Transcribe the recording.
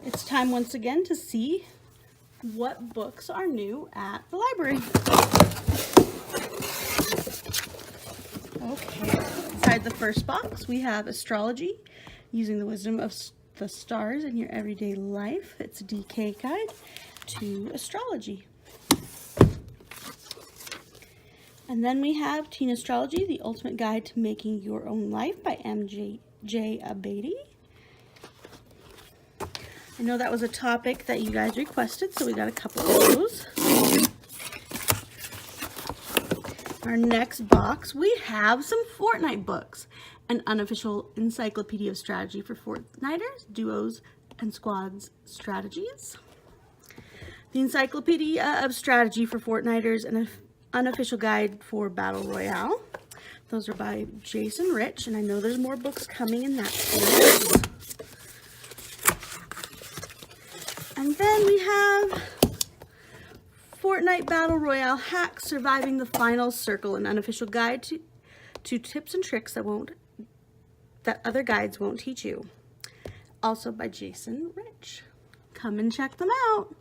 It's time once again to see what books are new at the library. Okay, inside the first box we have Astrology, Using the Wisdom of the Stars in Your Everyday Life. It's a DK guide to astrology. And then we have Teen Astrology, The Ultimate Guide to Making Your Own Life by MJ Abadi. I know that was a topic that you guys requested, so we got a couple of those. Our next box, we have some Fortnite books. An unofficial encyclopedia of strategy for Fortniters, duos, and squads strategies. The Encyclopedia of Strategy for Fortniters and an unofficial guide for Battle Royale. Those are by Jason Rich, and I know there's more books coming in that series. And then we have Fortnite Battle Royale Hacks, Surviving the Final Circle, an unofficial guide to tips and tricks that other guides won't teach you. Also by Jason Rich. Come and check them out.